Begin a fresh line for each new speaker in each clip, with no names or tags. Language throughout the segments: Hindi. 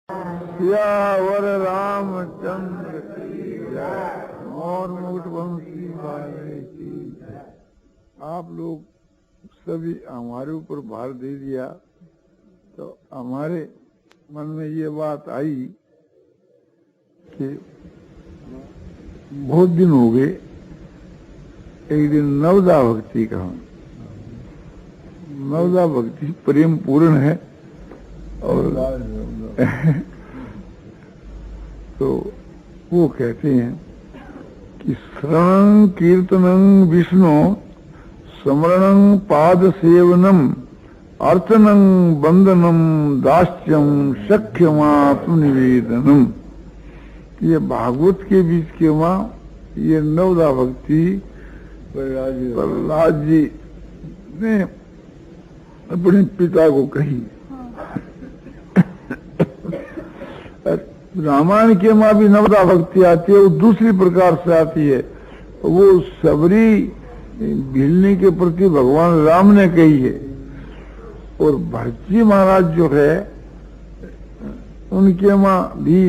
सियावर रामचंद्र की जय। और मुकुट वंशी वाले की जय। आप लोग सभी हमारे ऊपर भार दे दिया तो हमारे मन में ये बात आई कि बहुत दिन हो गए, एक दिन नवदा भक्ति का। नवदा भक्ति प्रेम पूर्ण है और तो वो कहते हैं कि श्रवणं कीर्तनं विष्णु स्मरणं पाद सेवनम अर्चनं बंदनम दास्यम सख्यमात्म निवेदनम। ये भागवत के बीच के वहाँ ये नवदा भक्ति प्रहलाद जी ने अपने पिता को कही। रामायण के माँ भी नवदा भक्ति आती है, वो दूसरी प्रकार से आती है। वो सबरी भिलने के प्रति भगवान राम ने कही है। और भरतजी महाराज जो है उनके माँ भी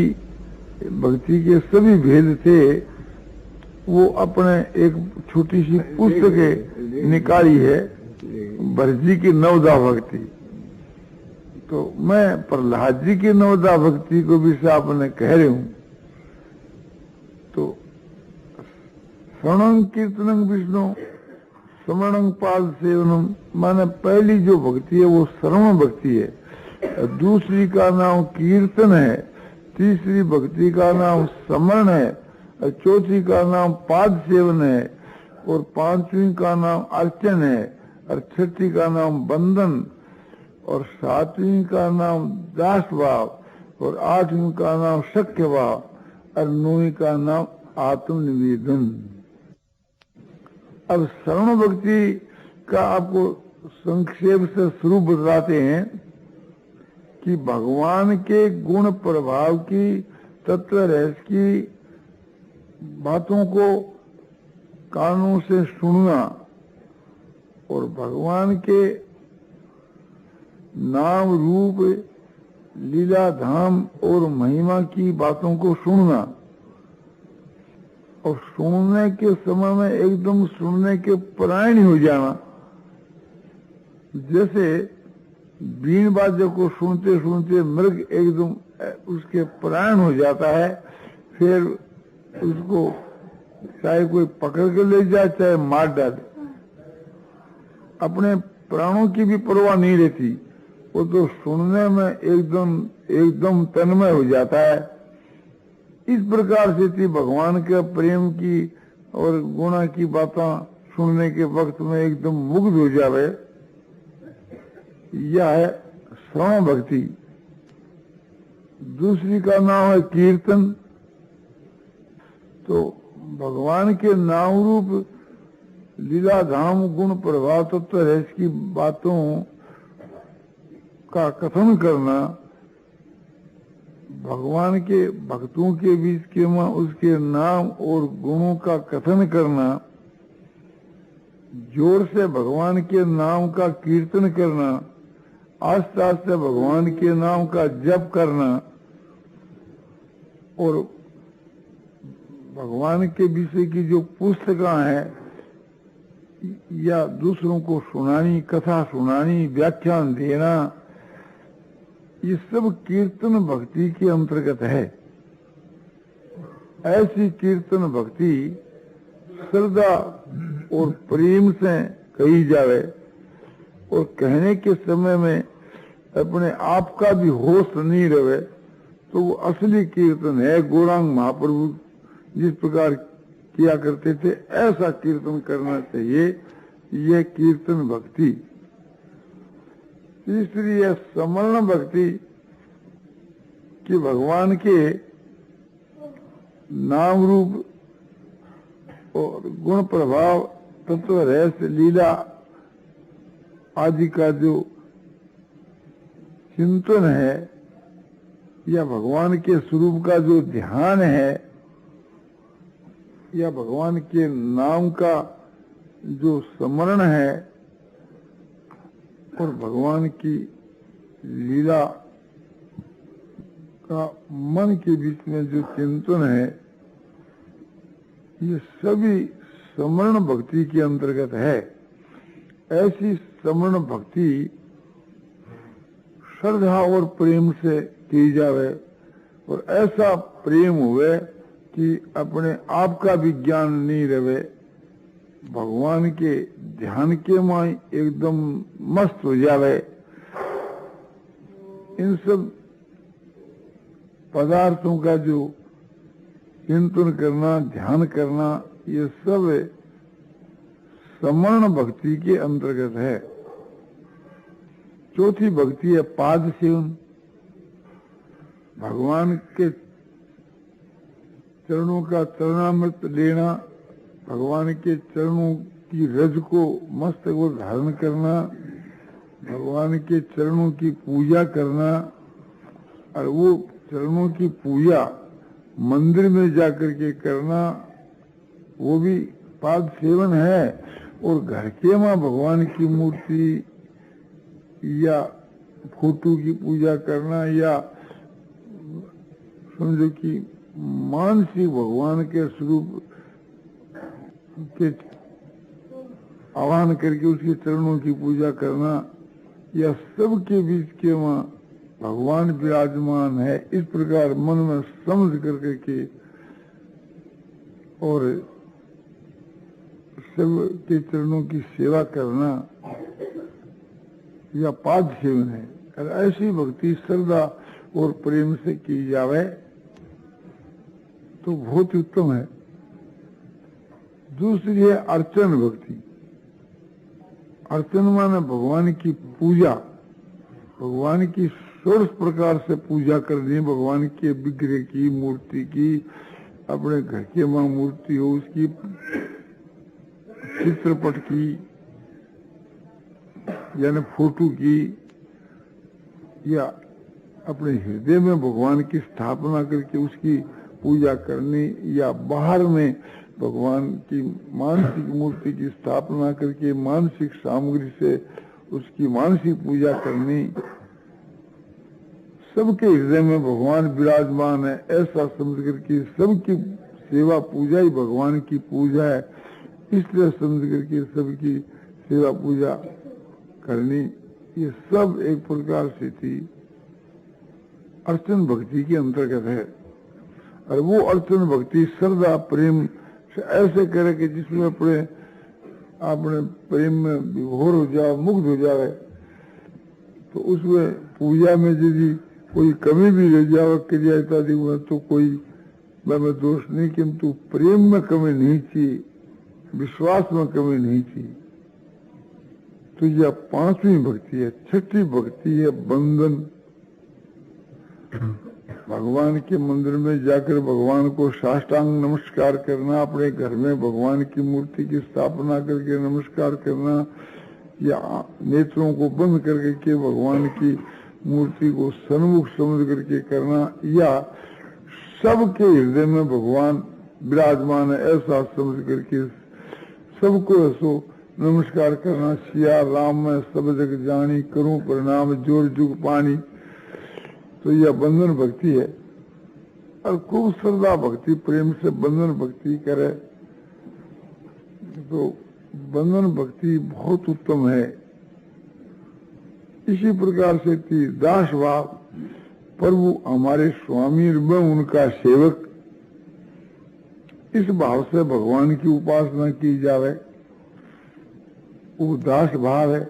भक्ति के सभी भेद थे। वो अपने एक छोटी सी पुस्तक निकाली है भरतजी की नवदा भक्ति। तो मैं प्रहलाद जी की नवदा भक्ति को भी से आपने कह रहे हूं। तो श्रवणं कीर्तनं विष्णु स्मरणं पाद सेवनम, माने पहली जो भक्ति है वो श्रवण भक्ति है, दूसरी का नाम कीर्तन है, तीसरी भक्ति का नाम स्मरण है, और चौथी का नाम पाद सेवन है, और पांचवी का नाम अर्चन है, और छठी का नाम बंधन, और सातवीं का नाम दास भाव, और आठवीं का नाम सख्य भाव, और नौवीं का नाम आत्मनिवेदन। अब शरण भक्ति का आपको संक्षेप से स्वरूप बताते हैं कि भगवान के गुण प्रभाव की, तत्व रहस्य की बातों को कानों से सुनना और भगवान के नाम रूप लीला धाम और महिमा की बातों को सुनना, और सुनने के समय में एकदम सुनने के परायण हो जाना। जैसे बीन बाजे को सुनते सुनते मृग एकदम उसके परायण हो जाता है, फिर उसको चाहे कोई पकड़ के ले जाए चाहे मार डाले, अपने प्राणों की भी परवाह नहीं रहती। वो तो सुनने में एकदम तन्मय हो जाता है। इस प्रकार से थी भगवान के प्रेम की और गुणा की बातें सुनने के वक्त में एकदम मुग्ध हो जावे। यह है श्रवण भक्ति। दूसरी का नाम है कीर्तन। तो भगवान के नाम रूप लीला धाम गुण प्रभाव तत्व रहस्य की बातों का कथन करना, भगवान के भक्तों के बीच के में उसके नाम और गुणों का कथन करना, जोर से भगवान के नाम का कीर्तन करना, आस्ते आस्ते भगवान के नाम का जप करना, और भगवान के विषय की जो पुस्तकें हैं या दूसरों को सुनानी, कथा सुनानी, व्याख्यान देना, ये सब कीर्तन भक्ति के अंतर्गत है। ऐसी कीर्तन भक्ति श्रद्धा और प्रेम से कही जावे, और कहने के समय में अपने आप का भी होश नहीं रहे, तो वो असली कीर्तन है। गौरांग महाप्रभु जिस प्रकार किया करते थे ऐसा कीर्तन करना चाहिए। यह कीर्तन भक्ति। तीसरी है स्मरण भक्ति, कि भगवान के नाम रूप और गुण प्रभाव तत्व रहस्य लीला आदि का जो चिंतन है या भगवान के स्वरूप का जो ध्यान है या भगवान के नाम का जो स्मरण है और भगवान की लीला का मन के बीच में जो चिंतन है, ये सभी समरण भक्ति के अंतर्गत है। ऐसी समरण भक्ति श्रद्धा और प्रेम से की जावे और ऐसा प्रेम हुए कि अपने आप का भी ज्ञान नहीं रहे, भगवान के ध्यान के माई एकदम मस्त हो जावे। इन सब पदार्थों का जो चिंतन करना, ध्यान करना, ये सब समरण भक्ति के अंतर्गत है। चौथी भक्ति है पाद सेवन। भगवान के चरणों का चरणामृत लेना, भगवान के चरणों की रज को मस्तक को धारण करना, भगवान के चरणों की पूजा करना, और वो चरणों की पूजा मंदिर में जाकर के करना, वो भी पाद सेवन है। और घर के मां भगवान की मूर्ति या फोटो की पूजा करना, या समझो कि मानसिक भगवान के स्वरूप के आह्वान करके उसके चरणों की पूजा करना, या सबके बीच के वहाँ भगवान विराजमान है, इस प्रकार मन में समझ करके के और सब के चरणों की सेवा करना, या पाद सेवन है। और ऐसी भक्ति श्रद्धा और प्रेम से की जावे तो बहुत उत्तम है। दूसरी है अर्चन भक्ति। अर्चन माने भगवान की पूजा, भगवान की षोडश प्रकार से पूजा करनी, भगवान के विग्रह की, मूर्ति की, अपने घर के मां मूर्ति हो उसकी, चित्रपट की यानी फोटो की, या अपने हृदय में भगवान की स्थापना करके उसकी पूजा करनी, या बाहर में भगवान की मानसिक मूर्ति की स्थापना करके मानसिक सामग्री से उसकी मानसिक पूजा करनी। सबके हृदय में भगवान विराजमान है ऐसा समझ करके सबकी सेवा पूजा ही भगवान की पूजा है, इसलिए समझ करके सबकी सेवा पूजा करनी। ये सब एक प्रकार से थी अर्चन भक्ति के अंतर्गत है। और वो अर्चन भक्ति श्रद्धा प्रेम से ऐसे करे कि जिसमें अपने प्रेम में विभोर हो जाए, मुग्ध हो जाए, तो उसमें पूजा में यदि कोई कमी भी रह जाए क्रिया इत्यादि में तो कोई मैं दोष नहीं, किंतु प्रेम में कमी नहीं थी, विश्वास में कमी नहीं थी। तो यह पांचवी भक्ति है। छठी भक्ति है बंधन। भगवान के मंदिर में जाकर भगवान को साष्टांग नमस्कार करना, अपने घर में भगवान की मूर्ति की स्थापना करके नमस्कार करना, या नेत्रों को बंद करके के भगवान की मूर्ति को सन्मुख समझ करके करना, या सबके हृदय में भगवान विराजमान है ऐसा समझ करके सबको ऐसो नमस्कार करना। सिया राम में सब जग जानी, करूं प्रणाम जोर जुग पानी। तो यह बंधन भक्ति है। और खूब श्रद्धा भक्ति प्रेम से बंधन भक्ति करे तो बंधन भक्ति बहुत उत्तम है। इसी प्रकार से थी दास भाव, प्रभु हमारे स्वामी मैं उनका सेवक, इस भाव से भगवान की उपासना की जावे, वो दास भाव है।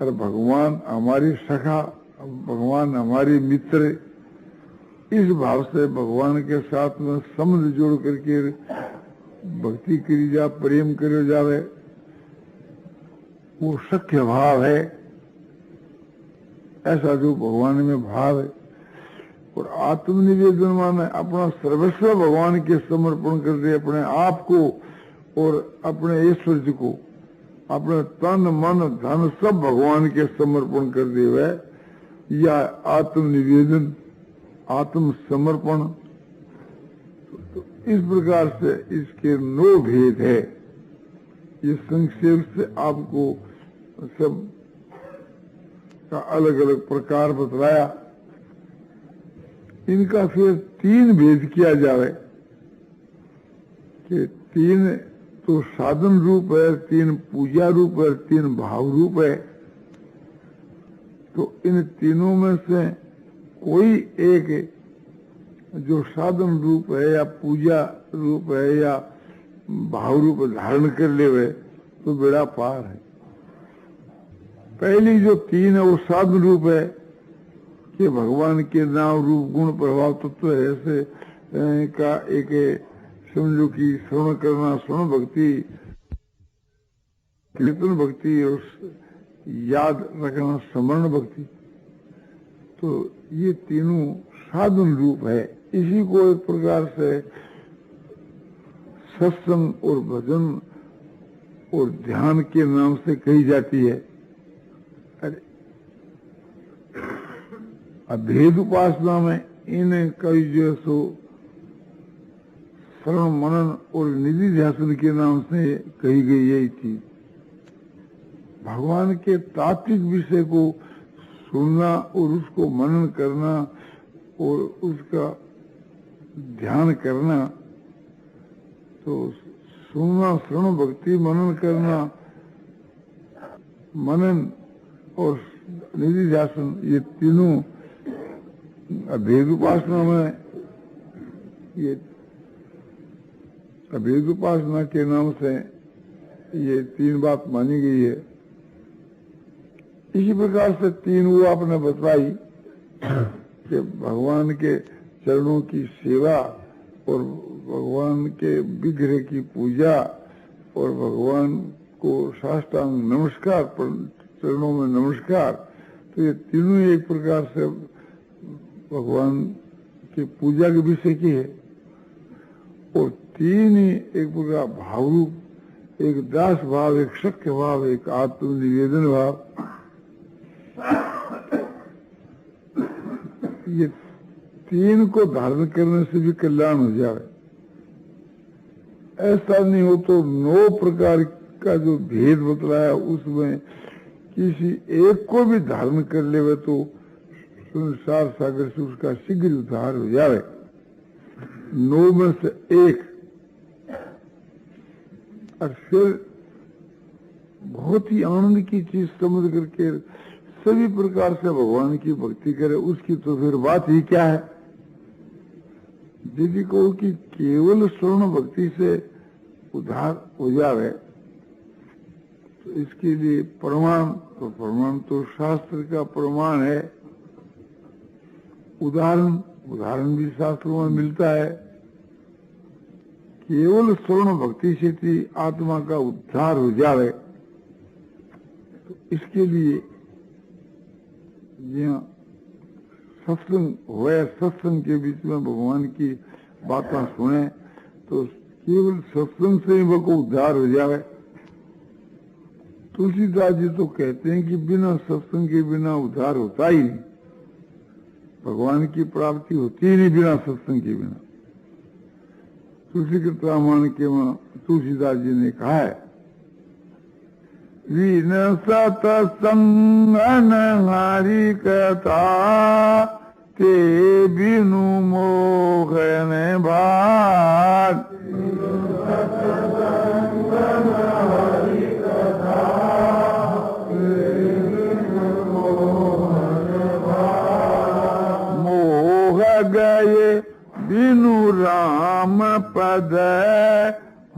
और भगवान हमारी सखा, भगवान हमारे मित्र, इस भाव से भगवान के साथ में संबंध जोड़ करके भक्ति करी जा, प्रेम करे जावे, वो सख्य भाव है। ऐसा जो भगवान में भाव है। और आत्मनिवेदन माने अपना सर्वस्व भगवान के समर्पण कर दे, अपने आप को और अपने ऐश्वर्य को, अपने तन मन धन सब भगवान के समर्पण कर दे वह, या आत्मनिवेदन आत्म समर्पण। तो इस प्रकार से इसके 9 भेद है। ये संक्षेप से आपको सब का अलग अलग प्रकार बतलाया। इनका फिर तीन भेद किया जावे कि तीन तो साधन रूप है, तीन पूजा रूप है, तीन भाव रूप है। तो इन तीनों में से कोई एक जो साधन रूप है या पूजा रूप है या भाव रूप धारण कर लेवे तो बेड़ा पार है। पहली जो तीन है वो साधन रूप है कि भगवान के नाम रूप गुण प्रभाव तत्व ऐसे का एक समझो कि श्रवण करना, श्रवण भक्ति, कीर्तन भक्ति और याद रखना स्मरण भक्ति। तो ये तीनों साधन रूप है। इसी को एक प्रकार से सत्संग और भजन और ध्यान के नाम से कही जाती है। अरे अभेद उपासना में इन कई जो सो श्रवण मनन और निधि ध्यान के नाम से कही गई यही चीज। भगवान के तात्विक विषय को सुनना और उसको मनन करना और उसका ध्यान करना, तो सुनना, श्रवण भक्ति, मनन करना, मनन और निधि ध्यान, ये तीनों अभेद उपासना में, ये अभेद उपासना के नाम से ये तीन बात मानी गई है। इसी प्रकार से तीन वो आपने बतलाई कि भगवान के चरणों की सेवा और भगवान के विग्रह की पूजा और भगवान को साष्टांग नमस्कार, चरणों में नमस्कार, तो ये तीनों एक प्रकार से भगवान की पूजा के विषय की है। और तीन ही एक प्रकार भावरूप, एक दास भाव, एक सख्य भाव, एक आत्म निवेदन भाव, ये तीन को धारण करने से भी कल्याण हो जाए। ऐसा नहीं हो तो 9 प्रकार का जो भेद बतलाया उसमें किसी एक को भी धारण कर लेवे तो संसार सागर से उसका शीघ्र उद्धार हो जाए। 9 में से एक। और फिर बहुत ही आनंद की चीज समझ करके सभी प्रकार से भगवान की भक्ति करे, उसकी तो फिर बात ही क्या है। यदि कहो कि केवल श्रवण भक्ति से उद्धार हो जावे तो इसके लिए प्रमाण तो शास्त्र का प्रमाण है। उदाहरण भी शास्त्रों में मिलता है। केवल श्रवण भक्ति से ही आत्मा का उद्धार हो जावे तो इसके लिए यहाँ सत्संग हुए, सत्संग के बीच में भगवान की बातें सुने तो केवल सत्संग से ही वो उद्धार हो जावे। तुलसीदास जी तो कहते हैं कि बिना सत्संग के बिना उद्धार होता ही नहीं, भगवान की प्राप्ति होती ही नहीं बिना सत्संग के बिना। तुलसी रामायण के वहां तुलसीदास जी ने कहा है, विन सत्संग हरि कथा ते बिनु मोह ने भात। मोह गए बिनु राम पद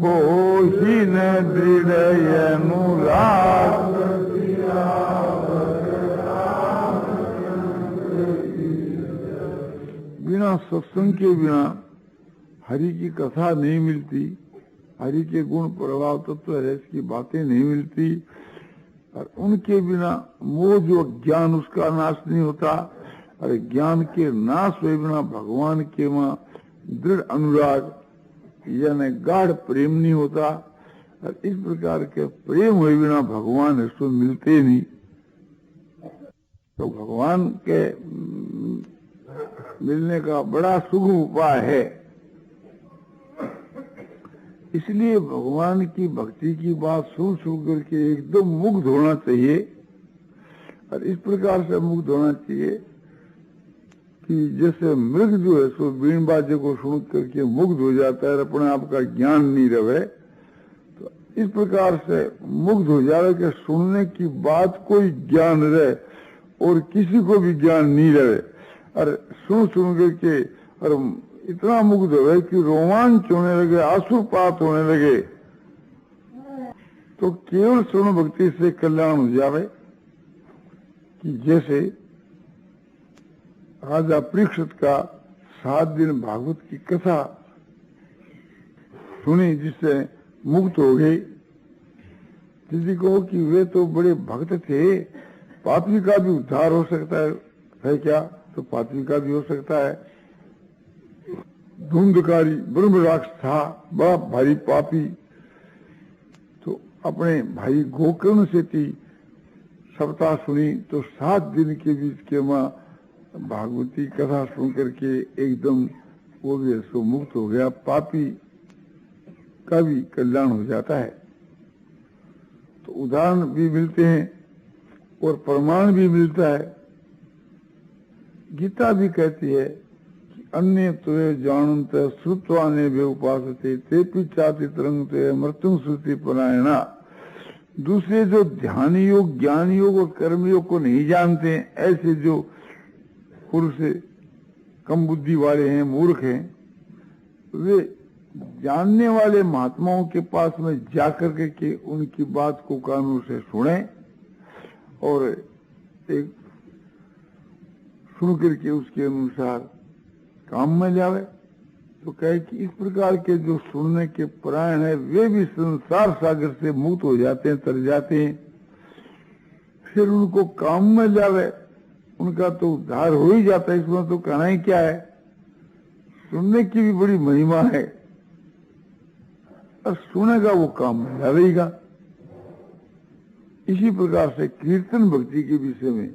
हो ही न दृढ़ अनुराग। बिना सत्संग के बिना हरि की कथा नहीं मिलती, हरि के गुण प्रभाव तत्व रस की बातें नहीं मिलती, और उनके बिना मोह जो ज्ञान उसका नाश नहीं होता, और ज्ञान के नाश हुए बिना भगवान के वहां दृढ़ अनुराग यानी गाढ़ प्रेम नहीं होता, और इस प्रकार के प्रेम हुए बिना भगवान इसको मिलते नहीं। तो भगवान के मिलने का बड़ा सुगम उपाय है। इसलिए भगवान की भक्ति की बात सुन करके एकदम मुग्ध होना चाहिए, और इस प्रकार से मुग्ध होना चाहिए कि जैसे मृग जो है सो बीन बाजे को सुन करके मुग्ध हो जाता है, अपने आप का ज्ञान नहीं रहे, तो इस प्रकार से मुग्ध हो जाए कि सुनने की बात कोई ज्ञान रहे और किसी को भी ज्ञान नहीं रहे, और सुन करके और इतना मुग्ध हो कि रोमांच होने लगे, आंसुपात होने लगे, तो केवल श्रवण भक्ति से कल्याण हो जावे। कि जैसे राजा परीक्षित का 7 दिन भागवत की कथा सुनी, जिससे मुक्त हो गई। किसी को कि वे तो बड़े भक्त थे, पापी का भी उद्धार हो सकता है क्या? तो पापी का भी हो सकता है। धुंधकारी ब्रह्म राक्षस था, बड़ा भारी पापी, तो अपने भाई गोकर्ण से थी सप्ताह सुनी, तो 7 दिन के बीच के माँ भागवती कथा सुन करके एकदम वो भी सो मुक्त हो गया। पापी का भी कल्याण हो जाता है। तो उदाहरण भी मिलते हैं और प्रमाण भी मिलता है। गीता भी कहती है कि अन्य तुए जानन्त श्रुत्वा ने वे उपासते ते पिचाति तरंगते मृत्युं श्रुति परायणा। दूसरे जो ध्यान योग, ज्ञान योग और कर्म योग को नहीं जानते हैं, ऐसे जो पुरुष कम बुद्धि वाले हैं, मूर्ख हैं, वे जानने वाले महात्माओं के पास में जाकर के उनकी बात को कानों से सुने और एक सुन करके उसके अनुसार काम में लावे। तो कहे कि इस प्रकार के जो सुनने के परायण है, वे भी संसार सागर से मुक्त हो जाते हैं, तर जाते हैं। फिर उनको काम में लावे, उनका तो उद्धार हो ही जाता है। इसमें तो कहना ही क्या है, सुनने की भी बड़ी महिमा है, और सुनेगा वो काम में लावेगा। इसी प्रकार से कीर्तन भक्ति के विषय में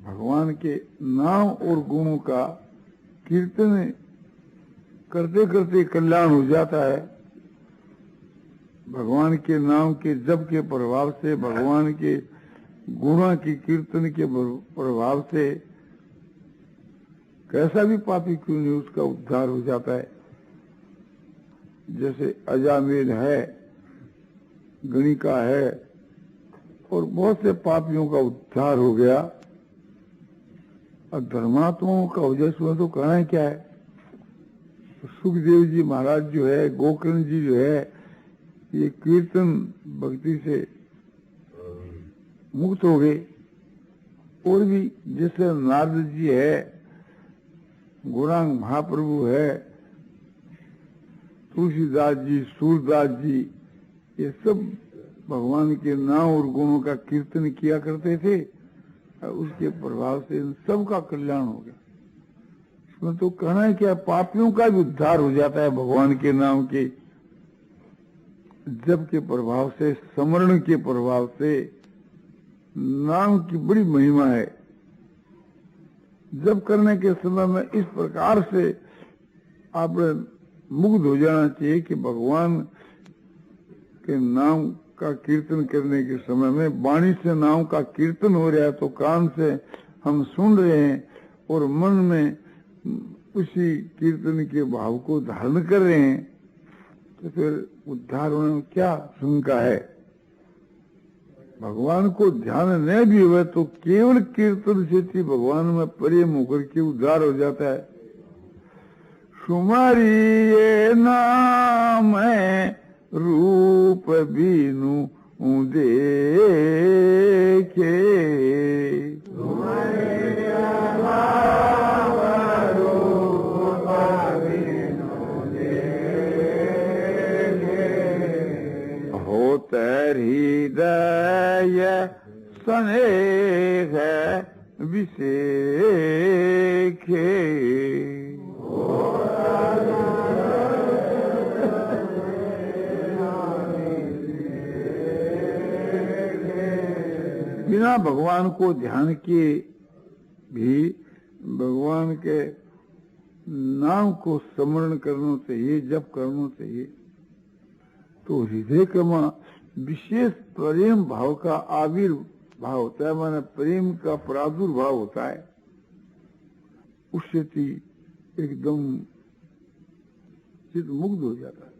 भगवान के नाम और गुणों का कीर्तन करते करते कल्याण हो जाता है। भगवान के नाम के जप के प्रभाव से, भगवान के गुणों की कीर्तन के प्रभाव से कैसा भी पापी क्यों नहीं, उसका उद्धार हो जाता है। जैसे अजामिल है, गणिका है, और बहुत से पापियों का उद्धार हो गया। और धर्मात्माओं का वजह से तो कहना है क्या है। तो सुखदेव जी महाराज जो है, गोकर्ण जी जो है, ये कीर्तन भक्ति से मुक्त हो गए। और भी जैसे नारद जी है, गौरांग महाप्रभु है, तुलसीदास जी, सूरदास जी, ये सब भगवान के नाम और गुणों का कीर्तन किया करते थे, और उसके प्रभाव से इन सब का कल्याण हो गया। इसमें तो कहना है क्या, पापियों का भी उद्धार हो जाता है भगवान के नाम के जप के प्रभाव से, स्मरण के प्रभाव से। नाम की बड़ी महिमा है। जप करने के समय में इस प्रकार से आपने मुग्ध हो जाना चाहिए कि भगवान के नाम का कीर्तन करने के समय में वाणी से नाम का कीर्तन हो रहा है, तो कान से हम सुन रहे हैं और मन में उसी कीर्तन के भाव को धारण कर रहे हैं, तो फिर उद्धार होने में क्या शंका है। भगवान को ध्यान न भी हुए तो केवल कीर्तन से भगवान में प्रेम होकर के उद्धार हो जाता है। सुमारी ये नाम है रूप बीनु देखे, होत हृदय स्नेह विषेखे। बिना भगवान को ध्यान किए भी भगवान के नाम को स्मरण करना चाहिए, जप करना चाहिए, तो हृदय का विशेष प्रेम भाव का आविर्भाव होता है, माने प्रेम का प्रादुर्भाव होता है। उससे एकदम चित्त मुग्ध हो जाता है।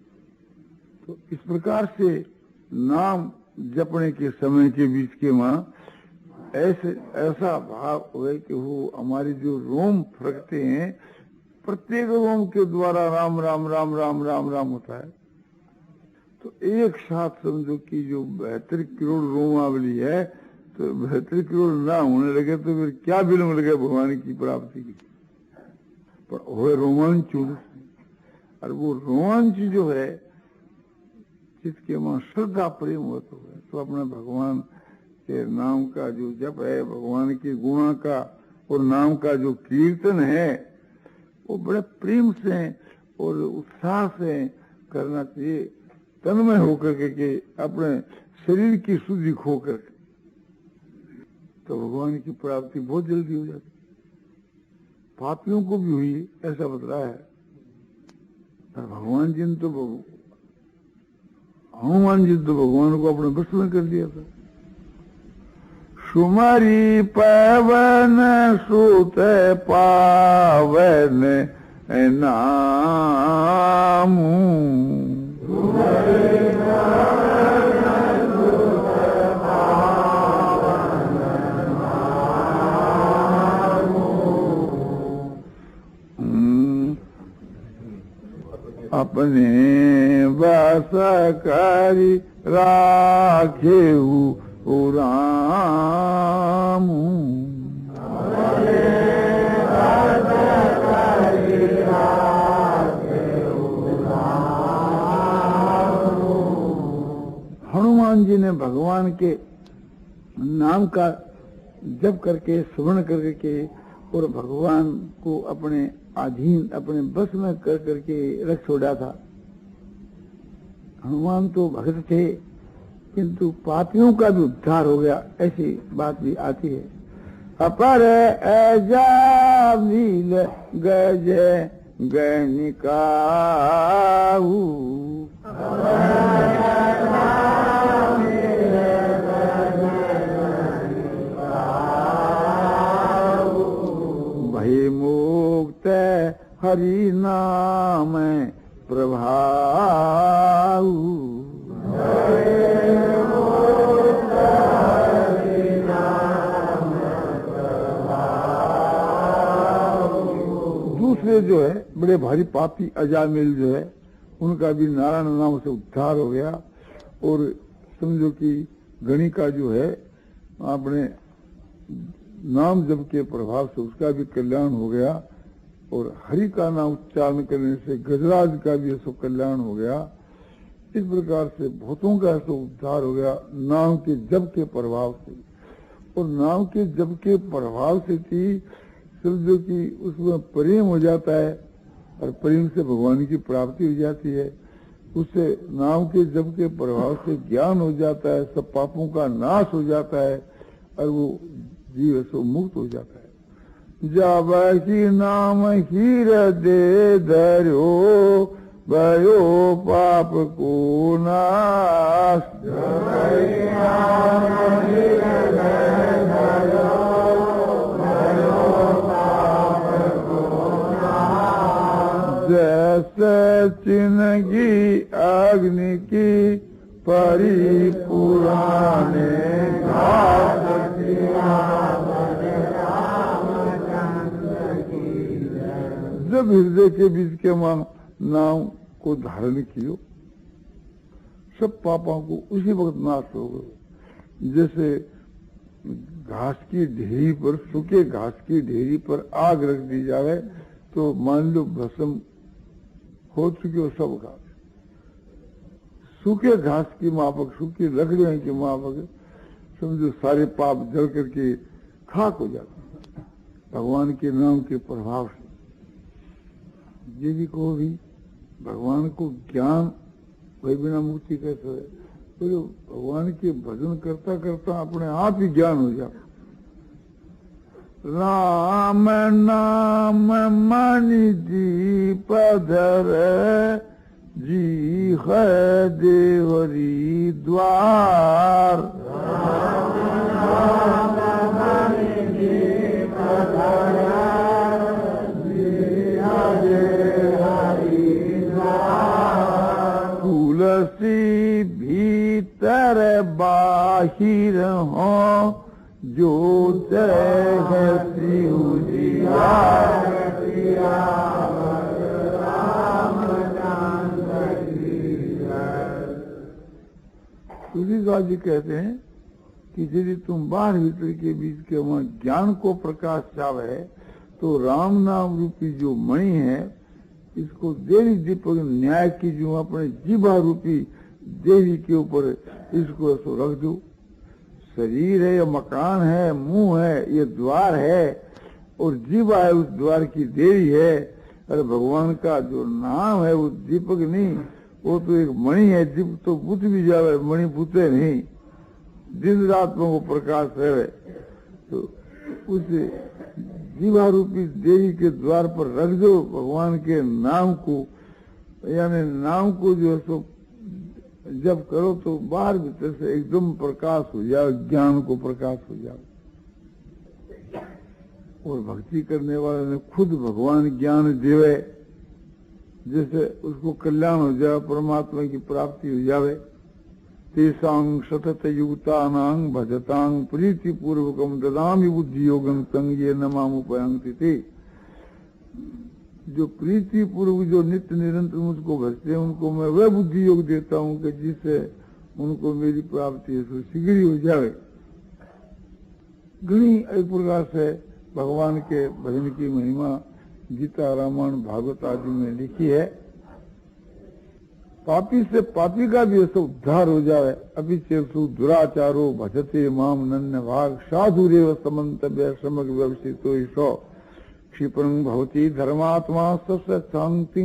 तो इस प्रकार से नाम जपने के समय के बीच के वहाँ ऐसा भाव हो कि वो हमारे जो रोम फरकते हैं, प्रत्येक रोम के द्वारा राम राम राम राम राम राम होता है। तो एक साथ समझो कि जो 72 करोड़ रोमावली है, तो 72 करोड़ ना होने लगे तो फिर क्या विलम्ब लगे भगवान की प्राप्ति की। पर वो रोमांच, और वो रोमांच जो है जिसके वहां श्रद्धा प्रेम होता है, तो अपने भगवान के नाम का जो जप है, भगवान के गुणों का और नाम का जो कीर्तन है, वो बड़े प्रेम से और उत्साह से करना चाहिए, तन्मय होकर के अपने शरीर की शुद्धि खो कर, तो भगवान की प्राप्ति बहुत जल्दी हो जाती। पापियों को भी हुई ऐसा बतला है, और भगवान जी ने तो हनुमान जी तो भगवान को अपने वश में कर दिया था। सुमरी पवन सुत पावन नाम, अपने बस करी राखेऊ राम, हनुमान जी ने भगवान के नाम का जप करके स्मरण करके और भगवान को अपने अधीन अपने बस में कर करके रख छोड़ा था। हनुमान तो भक्त थे, किंतु पापियों का भी उद्धार हो गया, ऐसी बात भी आती है। अपर एजामिल गज गनिकाऊ, भय मुक्त हरि नाम प्रभाऊ, दूसरे जो है बड़े भारी पापी अजामिल जो है, उनका भी नारायण नाम से उद्धार हो गया, और समझो कि गणिका जो है अपने नाम जप के प्रभाव से उसका भी कल्याण हो गया, और हरि का नाम उच्चारण करने से गजराज का भी ऐसा कल्याण हो गया। इस प्रकार से बहुतों का ऐसा उद्धार हो गया नाम के जप के प्रभाव से। और नाम के जप के प्रभाव से समझो कि उसमें प्रेम हो जाता है, और प्रेम से भगवान की प्राप्ति हो जाती है। उससे नाम के जप के प्रभाव से ज्ञान हो जाता है, सब पापों का नाश हो जाता है, और वो जीव से मुक्त हो जाता है। जब की नाम हृदय धरो भयो पाप को नाश, जैसे चिन्ह अग्नि की परिपुराने घाट, जब हृदय के बीच के नाम को धारण कियो, सब पापों को उसी वक्त नाश हो गए। जैसे घास की ढेरी पर, सूखे घास की ढेरी पर आग रख दी जाए तो मान लो भस्म हो चुकी हो सब घास। सूखे घास की माफक, सूखी लकड़ियों की माफक समझो सारे पाप जल करके खाक हो जाते भगवान के नाम के प्रभाव से। यदि को भी भगवान को ज्ञान वही बिना मुक्ति कैसे है, तो भगवान के भजन करता करता अपने आप ही ज्ञान हो जाता। राम नाम मणि दीप धर जी है देवरी द्वार, राम नाम मणि दीप धर ही रहो जो जगति उजियार। तुलसीदास जी कहते हैं कि यदि तुम बाहर भीतर के बीच के वहां ज्ञान को प्रकाश चाहे तो राम नाम रूपी जो मणि है इसको देवी दीपक न्याय की जो अपने जीवा रूपी देवी के ऊपर इसको ऐसो रख दो। शरीर है, या मकान है, मुंह है, ये द्वार है और जीवा है, उस द्वार की देवी है। अरे भगवान का जो नाम है वो दीपक नहीं, वो तो एक मणि है। दीप तो बुझ भी जावे, मणि बुझे नहीं, दिन रात में वो प्रकाश है। तो उस जीवा रूपी देवी के द्वार पर रख दो भगवान के नाम को, यानी नाम को जो है सो जब करो तो बाहर भीतर से एकदम प्रकाश हो जाए, ज्ञान को प्रकाश हो जाए। और भक्ति करने वाले ने खुद भगवान ज्ञान देवे, जैसे उसको कल्याण हो जाए, परमात्मा की प्राप्ति हो जावे। तेसांग सतत युक्तानां भजतांग प्रीति पूर्वकम ददामि बुद्धि योगं संग ये नमामुपयांति थे। जो प्रीति पूर्वक जो नित्य निरंतर मुझको भजते हैं उनको मैं वह बुद्धि योग देता हूँ कि जिससे उनको मेरी प्राप्ति शीघ्र ही हो जाए। घनी एक प्रकार से भगवान के भजन की महिमा गीता, रामायण, भागवत आदि में लिखी है। पापी से पापी का भी ऐसा उद्धार हो जाए। अभी चेसु दुराचारो भजते माम नन्य भाग साधुरेव समन्तव्य समग्र व्यवसितो ईशो क्षिप्रं भवति धर्मात्मा सस्य शांति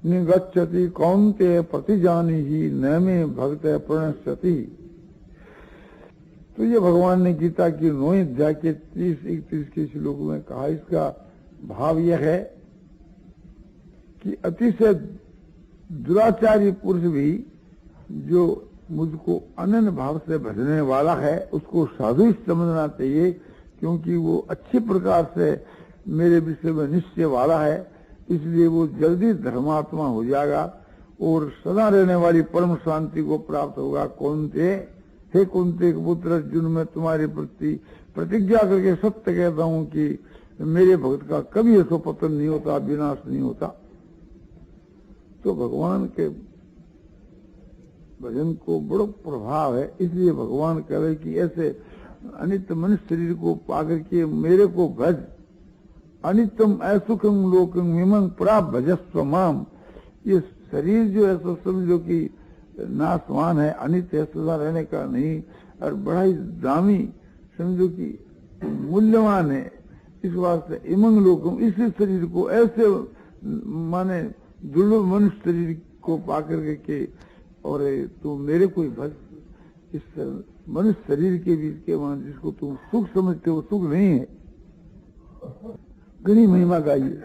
निगच्छति कौन्ते प्रतिजानी ही न में भक्त प्रणश्यति। तो ये भगवान ने गीता की 9 अध्याय के 30-31 के श्लोक में कहा। इसका भाव यह है कि अतिशय दुराचारी पुरुष भी जो मुझको अनन्य भाव से भजने वाला है उसको साधु समझना चाहिए, क्योंकि वो अच्छी प्रकार से मेरे विषय में निश्चय वाला है, इसलिए वो जल्दी धर्मात्मा हो जाएगा और सदा रहने वाली परम शांति को प्राप्त होगा। कुंती, हे कुंती के पुत्र अर्जुन, मैं तुम्हारे प्रति प्रतिज्ञा करके सत्य कहता हूँ कि मेरे भक्त का कभी ऐसा पतन नहीं होता, विनाश नहीं होता। तो भगवान के भजन को बड़ा प्रभाव है, इसलिए भगवान कह रहे कि ऐसे अनित्य मनुष्य शरीर को पाकर के मेरे को भज। अनित्यम असुखम लोकम मिमं प्राप भजस्व माम। ये शरीर जो है सो समझो कि नाशवान है, अनित्य सदा रहने का नहीं, और बड़ा ही दामी समझो कि मूल्यवान है। इस वास्ते इमंग लोकम, इसी शरीर को ऐसे माने दुर्लभ मनुष्य शरीर को पाकर के और तू मेरे को ही भज। इस मनुष्य शरीर के बीच के मान जिसको तुम सुख समझते हो सुख नहीं है। घनी महिमा गाइए।